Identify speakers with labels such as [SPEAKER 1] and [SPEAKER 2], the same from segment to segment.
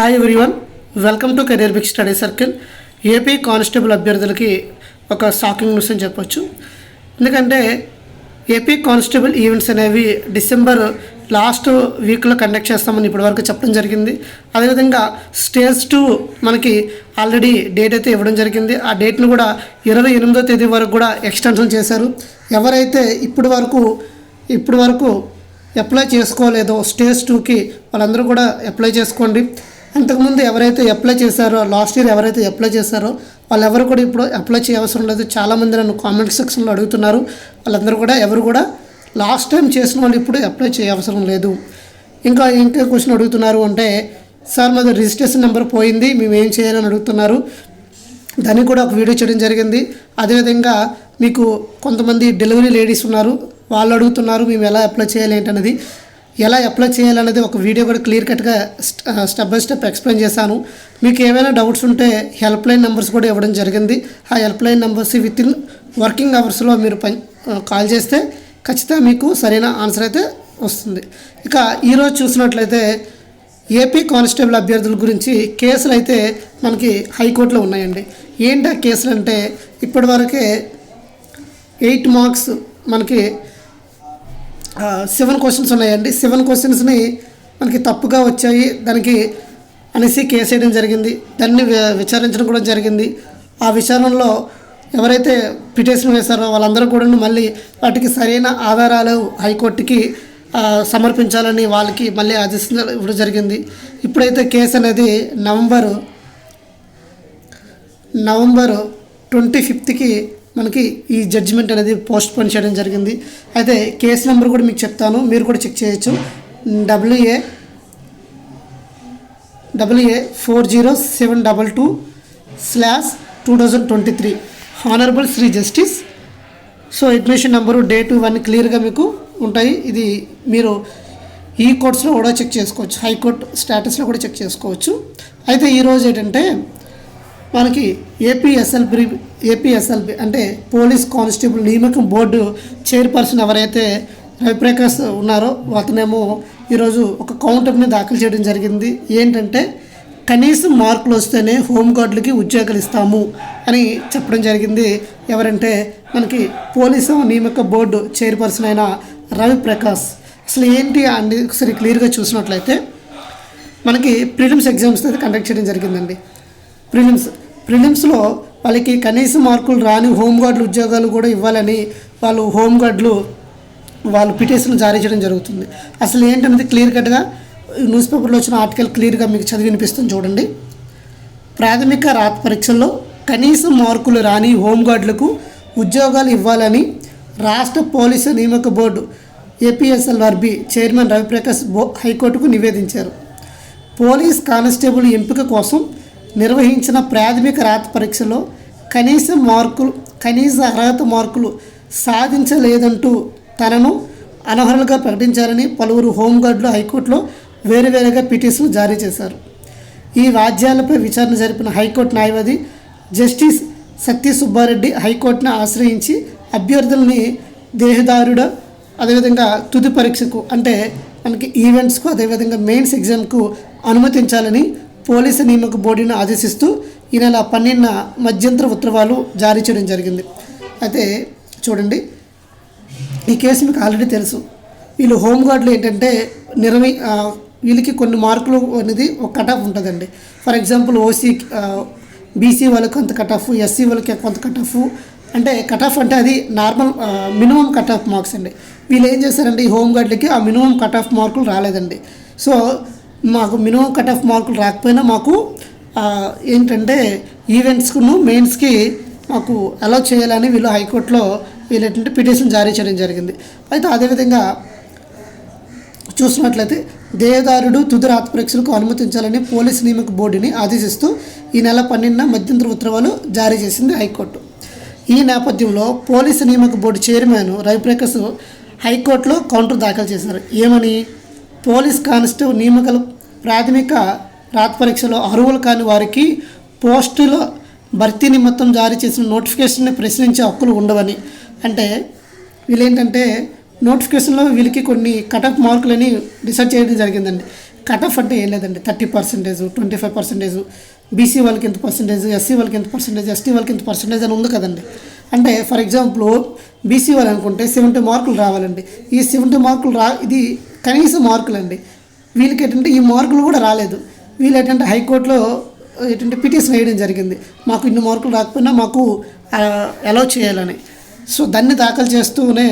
[SPEAKER 1] Hi everyone, welcome to career big study circle. AP constable అభ్యర్థులకి ఒక shocking news అని చెప్పొచ్చు. ఎందుకంటే ఏపీ కానిస్టేబుల్ ఈవెంట్స్ అనేవి డిసెంబర్ లాస్ట్ వీక్లో కండక్ట్ చేస్తామని ఇప్పటివరకు చెప్పడం జరిగింది. అదేవిధంగా స్టేజ్ 2 మనకి ఆల్రెడీ డేట్ అయితే ఇవ్వడం జరిగింది. ఆ డేట్ను కూడా 28వ తేదీ వరకు కూడా ఎక్స్టెన్షన్ చేశారు. ఎవరైతే ఇప్పటి వరకు అప్లై చేసుకోలేదో స్టేజ్ 2కి వాళ్ళందరూ కూడా అప్లై చేసుకోండి. అంతకుముందు ఎవరైతే అప్లై చేశారో, లాస్ట్ ఇయర్ ఎవరైతే అప్లై చేశారో వాళ్ళెవరు కూడా ఇప్పుడు అప్లై చేయవసరం లేదు. చాలామంది నన్ను కామెంట్ సెక్షన్లో అడుగుతున్నారు. వాళ్ళందరూ కూడా ఎవరు కూడా లాస్ట్ టైం చేసిన వాళ్ళు ఇప్పుడు అప్లై చేయవసరం లేదు. ఇంకా క్వశ్చన్ అడుగుతున్నారు అంటే, సార్ మాది రిజిస్ట్రేషన్ నెంబర్ పోయింది, మేము ఏం చేయాలని అడుగుతున్నారు. దానికి కూడా ఒక వీడియో చేయడం జరిగింది. అదేవిధంగా మీకు కొంతమంది డెలివరీ లేడీస్ ఉన్నారు, వాళ్ళు అడుగుతున్నారు మేము ఎలా అప్లై చేయాలి ఏంటనేది. ఎలా అప్లై చేయాలనేది ఒక వీడియో కూడా క్లియర్ కట్గా స్టెప్ బై స్టెప్ ఎక్స్ప్లెయిన్ చేశాను. మీకు ఏమైనా డౌట్స్ ఉంటే హెల్ప్ లైన్ నెంబర్స్ కూడా ఇవ్వడం జరిగింది. ఆ help line numbers with in working అవర్స్లో మీరు కాల్ చేస్తే ఖచ్చితంగా మీకు సరైన ఆన్సర్ అయితే వస్తుంది. ఇక ఈరోజు చూసినట్లయితే ఏపీ కానిస్టేబుల్ అభ్యర్థుల గురించి కేసులు అయితే మనకి హైకోర్టులో ఉన్నాయండి. ఏంటి ఆ కేసులు అంటే, ఇప్పటివరకే 8 మార్క్స్ మనకి 7 క్వశ్చన్స్ ఉన్నాయండి. 7 క్వశ్చన్స్ని మనకి తప్పుగా వచ్చాయి దానికి అనేసి కేసు వేయడం జరిగింది. దాన్ని విచారించడం కూడా జరిగింది. ఆ విచారణలో ఎవరైతే పిటిషన్ వేశారో వాళ్ళందరూ కూడా మళ్ళీ వాటికి సరైన ఆధారాలు హైకోర్టుకి సమర్పించాలని వాళ్ళకి మళ్ళీ ఆదేశించడం ఇవ్వడం జరిగింది. ఇప్పుడైతే కేసు అనేది నవంబర్ 25కి మనకి ఈ జడ్జిమెంట్ అనేది పోస్ట్ పోన్ చేయడం జరిగింది. అయితే కేసు నెంబర్ కూడా మీకు చెప్తాను, మీరు కూడా చెక్ చేయొచ్చు. WA 40722/2023 honourable Shri justice. So admission number, date ఇవన్నీ క్లియర్గా మీకు ఉంటాయి. ఇది మీరు ఈ కోర్ట్స్లో కూడా చెక్ చేసుకోవచ్చు, హైకోర్టు స్టేటస్లో కూడా చెక్ చేసుకోవచ్చు. అయితే ఈరోజు ఏంటంటే మనకి ఏపీఎస్ఎల్బి అంటే పోలీస్ కానిస్టేబుల్ నియామకం బోర్డు చైర్పర్సన్ ఎవరైతే రవిప్రకాష్ ఉన్నారో అతనేమో ఈరోజు ఒక కౌంటర్ని దాఖలు చేయడం జరిగింది. ఏంటంటే కనీసం మార్కులు వస్తేనే హోంగార్డులకి ఉద్యోగాలు ఇస్తాము అని చెప్పడం జరిగింది. ఎవరంటే మనకి పోలీసు నియామక బోర్డు చైర్పర్సన్ అయిన రవిప్రకాష్. అసలు ఏంటి అండి ఒకసారి క్లియర్గా చూసినట్లయితే, మనకి ప్రిలిమ్స్ ఎగ్జామ్స్ అయితే కండక్ట్ చేయడం జరిగిందండి. ప్రిలిమ్స్లో వాళ్ళకి కనీస మార్కులు రాని హోంగార్డులు ఉద్యోగాలు కూడా ఇవ్వాలని వాళ్ళు పిటిషన్ జారీ చేయడం జరుగుతుంది. అసలు ఏంటనేది క్లియర్ కట్గా న్యూస్ పేపర్లో వచ్చిన ఆర్టికల్ క్లియర్గా మీకు చదివి వినిపిస్తుంది చూడండి. ప్రాథమిక రాత పరీక్షల్లో కనీస మార్కులు రాని హోంగార్డులకు ఉద్యోగాలు ఇవ్వాలని రాష్ట్ర పోలీసు నియామక బోర్డు ఏపీఎస్ఎల్ఆర్బి చైర్మన్ రవిప్రకాష్ హైకోర్టుకు నివేదించారు. పోలీస్ కానిస్టేబుల్ ఎంపిక కోసం నిర్వహించిన ప్రాథమిక రాత పరీక్షలో కనీస అర్హత మార్కులు సాధించలేదంటూ తనను అనర్హులుగా ప్రకటించారని పలువురు హోంగార్డులు హైకోర్టులో వేరువేరుగా పిటిషన్ జారీ చేశారు. ఈ వాద్యాలపై విచారణ జరిపిన హైకోర్టు న్యాయవాది జస్టిస్ సత్యసుబ్బారెడ్డి హైకోర్టును ఆశ్రయించి అభ్యర్థులని దేహదారుడు అదేవిధంగా తుది పరీక్షకు అంటే మనకి ఈవెంట్స్కు అదేవిధంగా మెయిన్స్ ఎగ్జామ్కు అనుమతించాలని పోలీసు నియామక బోర్డును ఆదేశిస్తూ ఈ నెల 12న మధ్యంతర ఉత్తర్వులు జారీ చేయడం జరిగింది. అయితే చూడండి, ఈ కేసు మీకు ఆల్రెడీ తెలుసు. వీళ్ళు హోంగార్డులు ఏంటంటే వీళ్ళకి కొన్ని మార్కులు అనేది ఒక కట్ ఆఫ్ ఉంటుందండి. ఫర్ ఎగ్జాంపుల్ బీసీ వాళ్ళకి కొంత కట్ ఆఫ్, ఎస్సీ వాళ్ళకి కొంత కట్ ఆఫ్. అంటే కట్ ఆఫ్ అంటే అది normal minimum cut off marks అండి. వీళ్ళు ఏం చేస్తారంటే ఈ హోంగార్డులకి ఆ మినిమం కట్ ఆఫ్ మార్కులు రాలేదండి. సో మాకు మినిమం కట్ ఆఫ్ మార్కులు రాకపోయినా మాకు ఏంటంటే ఈవెంట్స్కును మెయిన్స్కి మాకు అలౌ చేయాలని వీళ్ళు హైకోర్టులో ఏంటంటే పిటిషన్ జారీ చేయడం జరిగింది. అయితే అదేవిధంగా చూసినట్లయితే దేవదారుడు తుది రాత పరీక్షలకు అనుమతించాలని పోలీసు నియామక బోర్డుని ఆదేశిస్తూ ఈ నెల 12న మధ్యంతర ఉత్తర్వులు జారీ చేసింది హైకోర్టు. ఈ నేపథ్యంలో పోలీసు నియామక బోర్డు చైర్మన్ రవిప్రకాష్ హైకోర్టులో కౌంటర్ దాఖలు చేశారు. ఏమని, పోలీస్ కానిస్టేబుల్ నియామకాలు ప్రాథమిక రాత పరీక్షలో అర్హులు కాని వారికి పోస్టుల భర్తీ నిమిత్తం జారీ చేసిన నోటిఫికేషన్ని ప్రశ్నించే హక్కులు ఉండవని. అంటే వీళ్ళేంటంటే నోటిఫికేషన్లో వీళ్ళకి కొన్ని కట్ ఆఫ్ మార్కులని డిసైడ్ చేయడం జరిగిందండి. కట్ ఆఫ్ అంటే ఏం లేదండి, 30%, 25%, బీసీ వాళ్ళకి ఎంత పర్సెంటేజ్, ఎస్సీ వాళ్ళకి ఎంత పర్సెంటేజ్, ఎస్టీ వాళ్ళకి ఎంత పర్సెంటేజ్ అని ఉంది కదండి. అంటే ఫర్ ఎగ్జాంపుల్ బీసీ వాళ్ళు అనుకుంటే 70 మార్కులు రావాలండి. ఈ 70 మార్కులు ఇది కనీస మార్కులు అండి. వీళ్ళకి ఏంటంటే ఈ మార్కులు కూడా రాలేదు. వీళ్ళు ఏంటంటే హైకోర్టులో ఏంటంటే పిటిషన్ వేయడం జరిగింది, మాకు ఇన్ని మార్కులు రాకపోయినా మాకు అలౌ చేయాలని. సో దాన్ని దాఖలు చేస్తూనే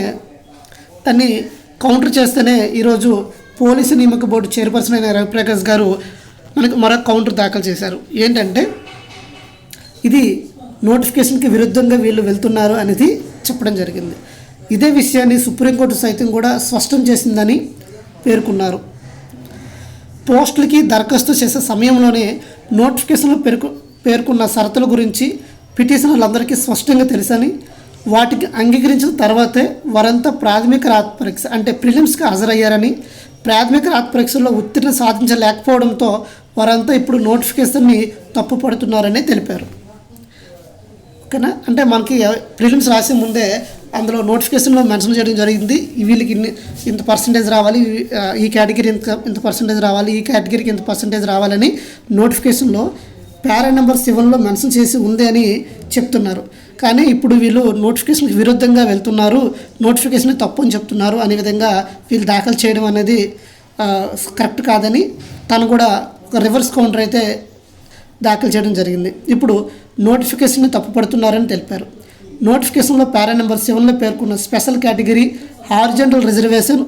[SPEAKER 1] దాన్ని కౌంటర్ చేస్తేనే ఈరోజు పోలీసు నియామక బోర్డు చైర్పర్సన్ అయిన రవిప్రకాష్ గారు మనకు మరొక కౌంటర్ దాఖలు చేశారు. ఏంటంటే ఇది నోటిఫికేషన్కి విరుద్ధంగా వీళ్ళు వెళ్తున్నారు అనేది చెప్పడం జరిగింది. ఇదే విషయాన్ని సుప్రీంకోర్టు సైతం కూడా స్పష్టం చేసిందని పేర్కొన్నారు. పోస్టులకి దరఖాస్తు చేసే సమయంలోనే నోటిఫికేషన్లో పేర్కొన్న షరతుల గురించి పిటిషనర్లందరికీ స్పష్టంగా తెలుసని, వాటికి అంగీకరించిన తర్వాతే వారంతా ప్రాథమిక రాత పరీక్ష అంటే ప్రిలిమ్స్కి హాజరయ్యారని, ప్రాథమిక రాత పరీక్షల్లో ఉత్తీర్ణ సాధించలేకపోవడంతో వారంతా ఇప్పుడు నోటిఫికేషన్ని తప్పుపడుతున్నారని తెలిపారు. ఓకేనా, అంటే మనకి ప్రిలిమ్స్ రాసే ముందే అందులో నోటిఫికేషన్లో మెన్షన్ చేయడం జరిగింది, వీళ్ళకి ఇంత పర్సంటేజ్ రావాలి, ఈ కేటగిరీ ఇంత పర్సంటేజ్ రావాలి, ఈ కేటగిరీకి ఇంత పర్సంటేజ్ రావాలని నోటిఫికేషన్లో పారా నెంబర్ 7లో మెన్షన్ చేసి ఉంది అని చెప్తున్నారు. కానీ ఇప్పుడు వీళ్ళు నోటిఫికేషన్కి విరుద్ధంగా వెళ్తున్నారు, నోటిఫికేషన్ తప్పు అని చెప్తున్నారు అనే విధంగా వీళ్ళు దాఖలు చేయడం అనేది కరెక్ట్ కాదని తను కూడా ఒక రివర్స్ కౌంటర్ అయితే దాఖలు చేయడం జరిగింది. ఇప్పుడు నోటిఫికేషన్ని తప్పుపడుతున్నారని తెలిపారు. నోటిఫికేషన్లో పారా నెంబర్ 7లో పేర్కొన్న స్పెషల్ కేటగిరీ, హారిజంటల్ రిజర్వేషన్,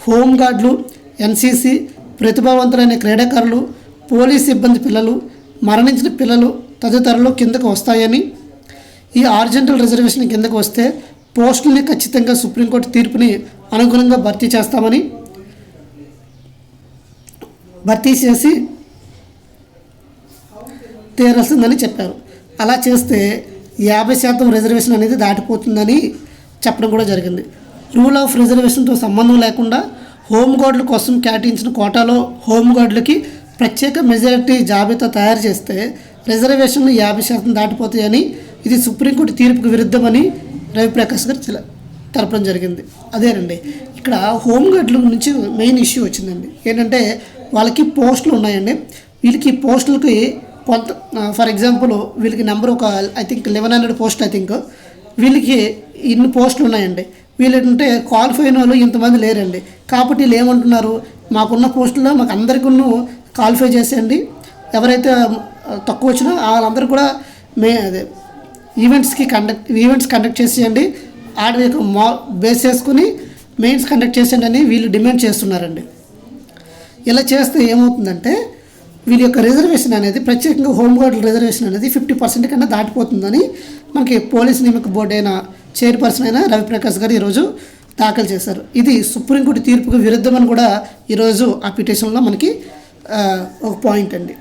[SPEAKER 1] హోంగార్డులు, ఎన్సీసీ, ప్రతిభావంతులైన క్రీడాకారులు, పోలీస్ సిబ్బంది పిల్లలు, మరణించిన పిల్లలు తదితరులు కిందకు వస్తాయని, ఈ హారిజంటల్ రిజర్వేషన్ కిందకు వస్తే పోస్టుల్ని ఖచ్చితంగా సుప్రీంకోర్టు తీర్పుని అనుగుణంగా భర్తీ చేసి తీరాల్సిందని చెప్పారు. అలా చేస్తే 50% రిజర్వేషన్ అనేది దాటిపోతుందని చెప్పడం కూడా జరిగింది. రూల్ ఆఫ్ రిజర్వేషన్తో సంబంధం లేకుండా హోంగార్డుల కోసం కేటాయించిన కోటాలో హోంగార్డులకి ప్రత్యేక మెజారిటీ జాబితా తయారు చేస్తే రిజర్వేషన్లు 50% దాటిపోతాయని, ఇది సుప్రీంకోర్టు తీర్పుకు విరుద్ధమని రవిప్రకాష్ గారు తెలపడం జరిగింది. అదేనండి, ఇక్కడ హోంగార్డుల నుంచి మెయిన్ ఇష్యూ వచ్చిందండి. ఏంటంటే వాళ్ళకి పోస్టులు ఉన్నాయండి, వీళ్ళకి పోస్టులకి కొంత ఫర్ ఎగ్జాంపుల్ వీళ్ళకి నెంబర్ ఒక ఐ థింక్ 1100 పోస్టులు, ఐ థింక్ వీళ్ళకి ఇన్ని పోస్టులు ఉన్నాయండి. వీళ్ళు ఏంటంటే క్వాలిఫై అయిన వాళ్ళు ఇంతమంది లేరండి. కాబట్టి వీళ్ళు ఏమంటున్నారు, మాకున్న పోస్టుల్లో మాకు అందరికీ క్వాలిఫై చేసేయండి, ఎవరైతే తక్కువ వచ్చినా వాళ్ళందరూ కూడా అదే ఈవెంట్స్ కండక్ట్ చేసేయండి, ఆడ బేస్ చేసుకుని మెయిన్స్ కండక్ట్ చేసేయండి అని వీళ్ళు డిమాండ్ చేస్తున్నారండి. ఇలా చేస్తే ఏమవుతుందంటే వీళ్ళ యొక్క రిజర్వేషన్ అనేది, ప్రత్యేకంగా హోంగార్డుల రిజర్వేషన్ అనేది 50% కన్నా దాటిపోతుందని మనకి పోలీస్ నియామక బోర్డు అయిన చైర్పర్సన్ అయిన రవిప్రకాష్ గారు ఈరోజు దాఖలు చేశారు. ఇది సుప్రీంకోర్టు తీర్పుకు విరుద్ధమని కూడా ఈరోజు ఆ పిటిషన్లో మనకి ఒక పాయింట్ అండి.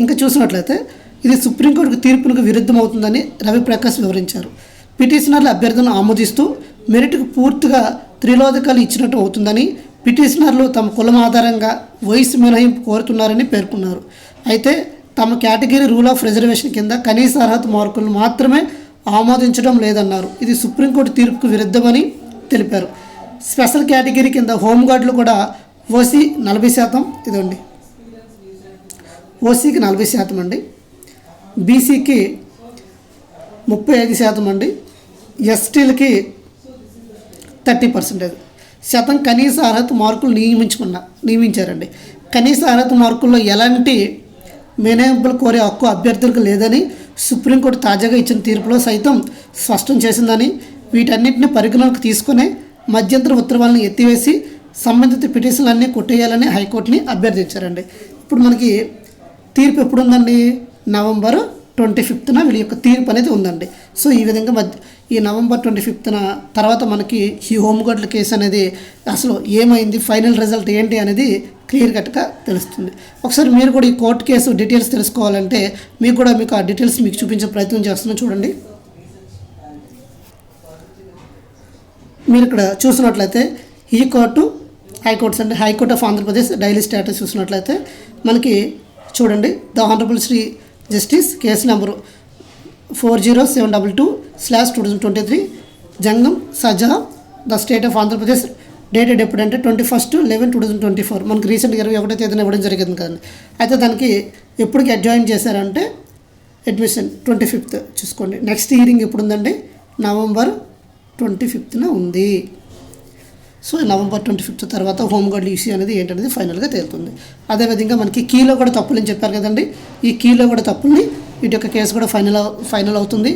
[SPEAKER 1] ఇంకా చూసినట్లయితే ఇది సుప్రీంకోర్టు తీర్పునకు విరుద్ధం అవుతుందని రవిప్రకాష్ వివరించారు. పిటిషనర్ల అభ్యర్థనను ఆమోదిస్తూ మెరిట్కు పూర్తిగా త్రిలోదకాలు ఇచ్చినట్టు అవుతుందని, పిటిషనర్లు తమ కులం ఆధారంగా వయసు మినహాయింపు కోరుతున్నారని పేర్కొన్నారు. అయితే తమ కేటగిరీ రూల్ ఆఫ్ రిజర్వేషన్ కింద కనీస అర్హత మార్కులు మాత్రమే ఆమోదించడం లేదన్నారు. ఇది సుప్రీంకోర్టు తీర్పుకు విరుద్ధమని తెలిపారు. స్పెషల్ కేటగిరీ కింద హోంగార్డులు కూడా ఓసీ 40%, ఇదండి ఓసీకి 40% అండి, బీసీకి 35% అండి, ఎస్టీలకి 30% కనీస అర్హత మార్కులు నియమించారండి. కనీస అర్హత మార్కుల్లో ఎలాంటి మినహాయింపులు కోరే హక్కు అభ్యర్థులకు లేదని సుప్రీంకోర్టు తాజాగా ఇచ్చిన తీర్పులో సైతం స్పష్టం చేసిందని, వీటన్నిటిని పరిగణలోకి తీసుకునే మధ్యంతర ఉత్తర్వులను ఎత్తివేసి సంబంధిత పిటిషన్లన్నీ కొట్టేయాలని హైకోర్టుని అభ్యర్థించారండి. ఇప్పుడు మనకి తీర్పు ఎప్పుడు ఉందండి, నవంబర్ 25న వీళ్ళ యొక్క తీర్పు అనేది ఉందండి. సో ఈ విధంగా ఈ నవంబర్ 25న తర్వాత మనకి ఈ హోంగార్డుల కేసు అనేది అసలు ఏమైంది, ఫైనల్ రిజల్ట్ ఏంటి అనేది క్లియర్ కట్గా తెలుస్తుంది. ఒకసారి మీరు కూడా ఈ కోర్టు కేసు డీటెయిల్స్ తెలుసుకోవాలంటే మీకు ఆ డీటెయిల్స్ మీకు చూపించే ప్రయత్నం చేస్తున్నాను. చూడండి, మీరు ఇక్కడ చూసినట్లయితే ఈ కోర్టు హైకోర్ట్స్ అంటే high court of Andhra Pradesh daily status చూసినట్లయితే మనకి చూడండి, the honourable Shri justice case number 40722/2023 Jangam సజా the state of Andhra Pradesh dated ఎప్పుడంటే 21/11/2024 మనకి రీసెంట్గా 21వ తేదీన ఇవ్వడం జరిగింది కదండి. అయితే దానికి ఎప్పటికి అడ్జాయిన్ చేశారంటే అడ్మిషన్ 25th చూసుకోండి. నెక్స్ట్ హియరింగ్ ఎప్పుడు ఉందండి? November 25th ఉంది. సో November 25th తర్వాత హోంగార్డ్ యూసీ అనేది ఏంటనేది ఫైనల్గా తేలుతుంది. అదేవిధంగా మనకి కీలో కూడా తప్పులు అని చెప్పారు కదండి. ఈ కీలో కూడా తప్పుల్ని వీటి యొక్క కేసు కూడా ఫైనల్ అవుతుంది.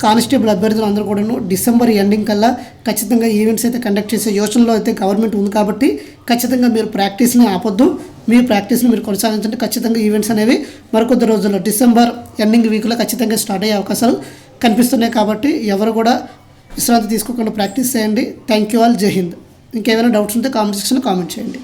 [SPEAKER 1] కానిస్టేబుల్ అభ్యర్థులు అందరూ కూడాను డిసెంబర్ ఎండింగ్ కల్లా ఖచ్చితంగా ఈవెంట్స్ అయితే కండక్ట్ చేసే యోచనలో అయితే గవర్నమెంట్ ఉంది కాబట్టి ఖచ్చితంగా మీరు ప్రాక్టీస్ని ఆపొద్దు. మీ ప్రాక్టీస్ని మీరు కొనసాగించండి. ఖచ్చితంగా ఈవెంట్స్ అనేవి మరికొద్ది రోజుల్లో డిసెంబర్ ఎండింగ్ వీక్లో ఖచ్చితంగా స్టార్ట్ అయ్యే అవకాశాలు కనిపిస్తున్నాయి కాబట్టి ఎవరు కూడా విశ్రాంతి తీసుకోకుండా ప్రాక్టీస్ చేయండి. Thank you all. జై హింద్. ఇంకేమైనా డౌట్స్ ఉంటే కామెంట్ సెక్షన్లో కామెంట్ చేయండి.